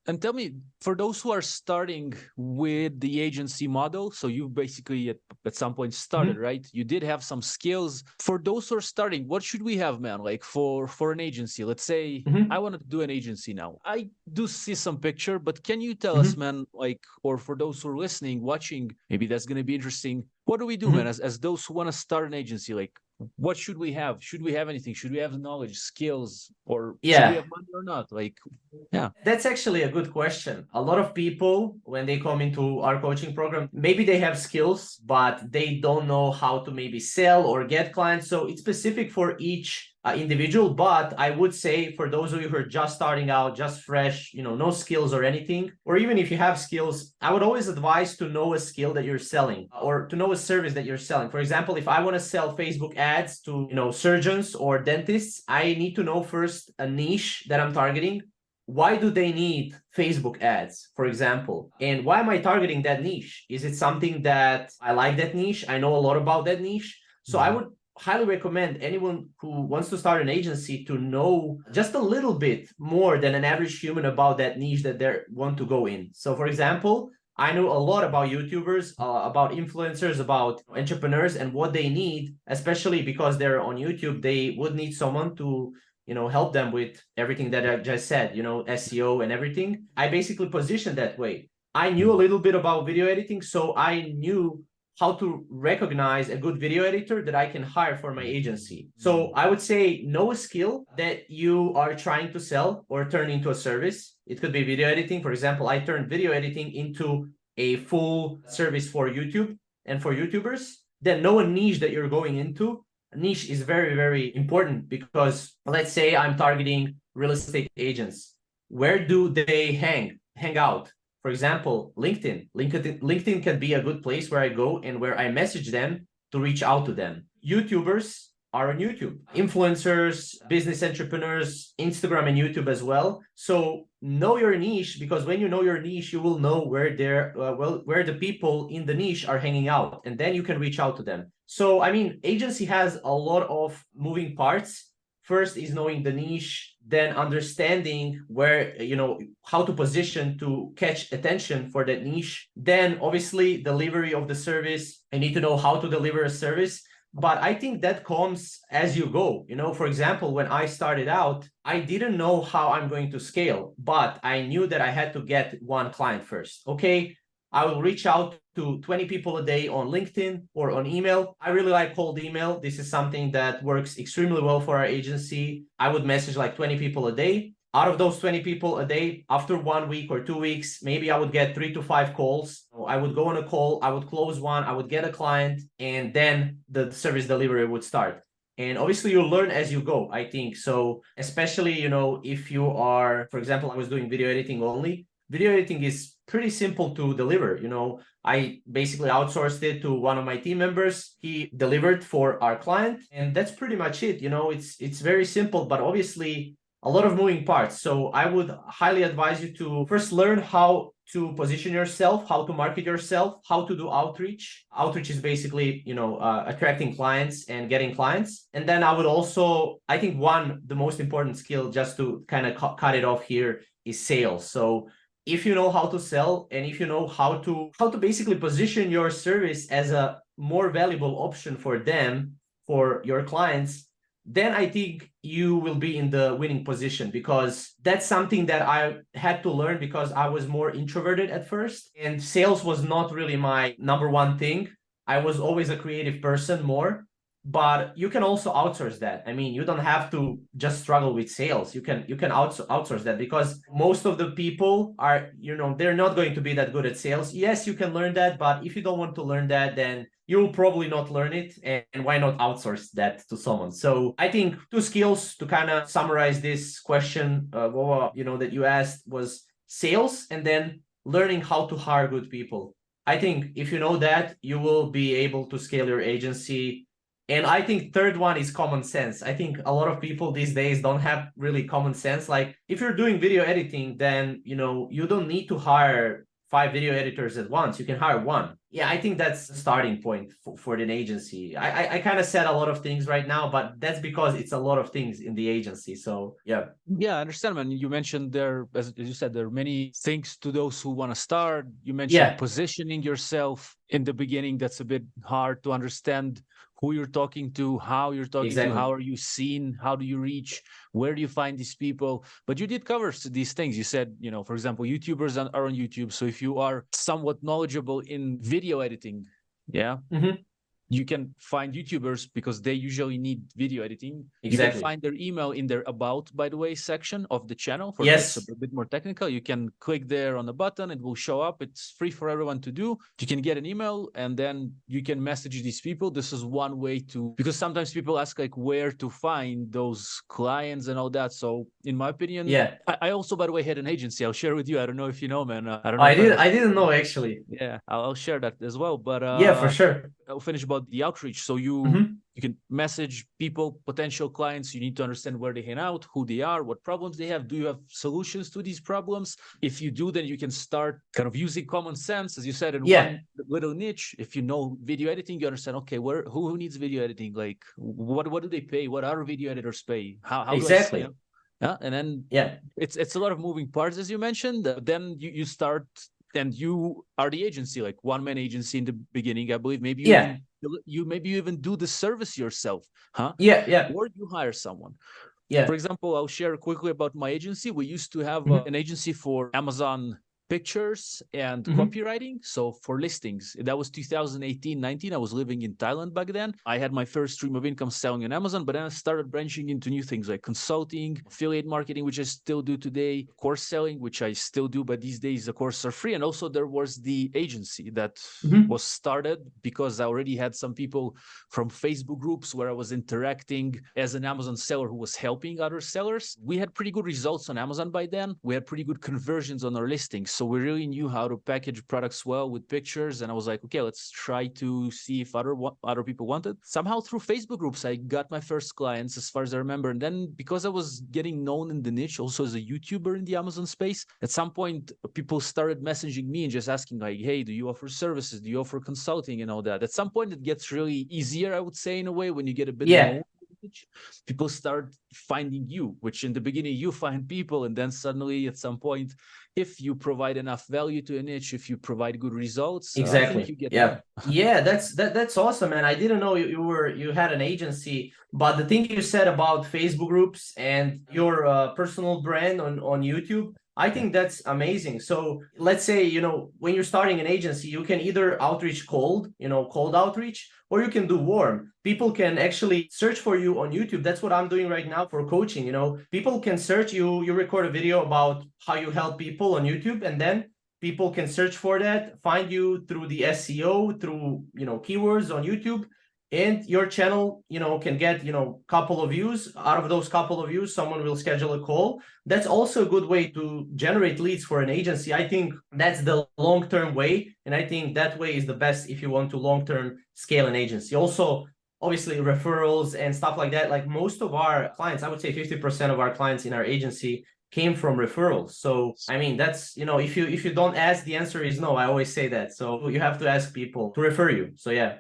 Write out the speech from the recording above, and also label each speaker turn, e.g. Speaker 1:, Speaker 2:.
Speaker 1: And tell me, for those who are starting with the agency model, so you basically at some point started, right? You did have some skills. For those who are starting, what should we have, man? Like for an agency, let's say I want to do an agency now. I do see some picture, but can you tell us, man, like, or for those who are listening, watching, maybe that's going to be interesting. What do we do, man, as those who want to start an agency? Like, what should we have? Should we have anything? Should we have knowledge, skills, or should we
Speaker 2: Yeah.
Speaker 1: have money or not? Like, yeah.
Speaker 2: That's actually a good question. A lot of people, when they come into our coaching program, maybe they have skills, but they don't know how to maybe sell or get clients. So it's specific for each individual. But I would say for those of you who are just starting out, just fresh, no skills or anything, or even if you have skills, I would always advise to know a skill that you're selling or to know a service that you're selling. For example, if I want to sell Facebook ads to, surgeons or dentists, I need to know first a niche that I'm targeting. Why do they need Facebook ads, for example? And why am I targeting that niche? Is it something that I like that niche? I know a lot about that niche. So I would highly recommend anyone who wants to start an agency to know just a little bit more than an average human about that niche that they want to go in. So for example, I know a lot about YouTubers, about influencers, about entrepreneurs and what they need, especially because they're on YouTube. They would need someone to help them with everything that I just said, SEO and everything. I basically positioned that way. I knew a little bit about video editing, so I knew how to recognize a good video editor that I can hire for my agency. So I would say know a skill that you are trying to sell or turn into a service. It could be video editing. For example, I turned video editing into a full service for YouTube and for YouTubers. Then know a niche that you're going into. Niche is very, very important because let's say I'm targeting real estate agents. Where do they hang out? For example, LinkedIn can be a good place where I go and where I message them to reach out to them. YouTubers are on YouTube. Influencers, business entrepreneurs, Instagram and YouTube as well. So know your niche, because when you know your niche, you will know where where the people in the niche are hanging out, and then you can reach out to them. So, I mean, agency has a lot of moving parts. First is knowing the niche, then understanding where, how to position to catch attention for that niche. Then obviously delivery of the service. I need to know how to deliver a service. But I think that comes as you go. For example, when I started out, I didn't know how I'm going to scale, but I knew that I had to get one client first. Okay, I will reach out to 20 people a day on LinkedIn or on email. I really like cold email. This is something that works extremely well for our agency. I would message like 20 people a day. Out of those 20 people a day, after 1 week or 2 weeks, maybe I would get 3 to 5 calls. I would go on a call, I would close one, I would get a client, and then the service delivery would start. And obviously you learn as you go, I think. So especially, if you are, for example, I was doing video editing only. Video editing is pretty simple to deliver. I basically outsourced it to one of my team members. He delivered for our client, and that's pretty much it. It's very simple, but obviously a lot of moving parts. So I would highly advise you to first learn how to position yourself, how to market yourself, how to do outreach. Outreach is basically, attracting clients and getting clients. And then I would also, I think the most important skill, just to kind of cut it off here, is sales. So if you know how to sell, and if you know how to basically position your service as a more valuable option for them, for your clients, then I think you will be in the winning position, because that's something that I had to learn because I was more introverted at first, and sales was not really my number one thing. I was always a creative person more, but you can also outsource that. I mean, you don't have to just struggle with sales. You can outsource that, because most of the people are, they're not going to be that good at sales. Yes, you can learn that, but if you don't want to learn that, then you'll probably not learn it. And why not outsource that to someone? So I think 2 skills to kind of summarize this question, Vova, that you asked, was sales and then learning how to hire good people. I think if you know that, you will be able to scale your agency. And I think third one is common sense. I think a lot of people these days don't have really common sense. Like if you're doing video editing, then, you don't need to hire 5 video editors at once. You can hire one. Yeah, I think that's the starting point for an agency. I kind of said a lot of things right now, but that's because it's a lot of things in the agency. So yeah.
Speaker 1: Yeah, I understand, man. You mentioned there, as you said, there are many things to those who want to start. You mentioned
Speaker 2: Yeah,
Speaker 1: positioning yourself in the beginning. That's a bit hard to understand who you're talking to, how you're talking to,
Speaker 2: exactly.
Speaker 1: how are you seen, how do you reach, where do you find these people? But you did cover these things. You said, for example, YouTubers are on YouTube. So if you are somewhat knowledgeable in video editing, yeah,
Speaker 2: Hmm.
Speaker 1: you can find YouTubers because they usually need video editing. You can
Speaker 2: Exactly.
Speaker 1: find their email in their about, by the way, section of the channel. For it's a
Speaker 2: Yes,
Speaker 1: bit more technical. You can click there on the button, it will show up. It's free for everyone to do. You can get an email and then you can message these people. This is one way to, because sometimes people ask like where to find those clients and all that. So in my opinion,
Speaker 2: yeah.
Speaker 1: I also, by the way, had an agency. I'll share with you. I don't know if you know, man. I don't know if I ever.
Speaker 2: I didn't know actually.
Speaker 1: Yeah, I'll share that as well. But
Speaker 2: Yeah, for sure.
Speaker 1: I'll finish about the outreach. So you
Speaker 2: Hmm.
Speaker 1: you can message people, potential clients. You need to understand where they hang out, who they are, what problems they have. Do you have solutions to these problems? If you do, then you can start kind of using common sense, as you said, in
Speaker 2: Yeah,
Speaker 1: one little niche. If you know video editing, you understand, okay, who needs video editing? Like what do they pay? What other video editors pay? How do I sign
Speaker 2: exactly.
Speaker 1: up? Yeah, and then
Speaker 2: Yeah,
Speaker 1: it's a lot of moving parts, as you mentioned. Then you start, and you are the agency, like one man agency in the beginning, I believe. Maybe
Speaker 2: yeah,
Speaker 1: maybe you even do the service yourself, huh?
Speaker 2: yeah, yeah,
Speaker 1: Or you hire someone. For
Speaker 2: yeah.
Speaker 1: example, I'll share quickly about my agency. We used to have
Speaker 2: Hmm.
Speaker 1: an agency for Amazon pictures and
Speaker 2: Hmm.
Speaker 1: copywriting. So for listings, that was 2018, 19. I was living in Thailand back then. I had my first stream of income selling on Amazon, but then I started branching into new things like consulting, affiliate marketing, which I still do today, course selling, which I still do, but these days the courses are free. And also there was the agency that
Speaker 2: Hmm.
Speaker 1: was started because I already had some people from Facebook groups where I was interacting as an Amazon seller who was helping other sellers. We had pretty good results on Amazon by then. We had pretty good conversions on our listings. So we really knew how to package products well with pictures. And I was like, okay, let's try to see if other people wanted. Somehow through Facebook groups, I got my first clients as far as I remember. And then because I was getting known in the niche, also as a YouTuber in the Amazon space, at some point people started messaging me and just asking like, hey, do you offer services? Do you offer consulting and all that? At some point it gets really easier, I would say, in a way, when you get a bit
Speaker 2: Yeah,
Speaker 1: known. People start finding you, which in the beginning you find people, and then suddenly at some point, if you provide enough value to a niche, if you provide good results, I think
Speaker 2: exactly.
Speaker 1: you get
Speaker 2: Yeah.
Speaker 1: known.
Speaker 2: Yeah, that's awesome, man. I didn't know you had an agency, but the thing you said about Facebook groups and your personal brand on YouTube, I
Speaker 1: Yeah.
Speaker 2: think that's amazing. So let's say, when you're starting an agency, you can either outreach cold, cold outreach, or you can do warm. People can actually search for you on YouTube. That's what I'm doing right now for coaching. People can search you, you record a video about how you help people on YouTube, and then people can search for that, find you through the SEO, through keywords on YouTube, and your channel can get couple of views. Out of those couple of views, someone will schedule a call. That's also a good way to generate leads for an agency. I think that's the long-term way, and I think that way is the best if you want to long-term scale an agency. Also, obviously, referrals and stuff like that. Like most of our clients, I would say 50% of our clients in our agency came from referrals. So I mean, that's if you don't ask, the answer is no. I always say that. So you have to ask people to refer you. So yeah.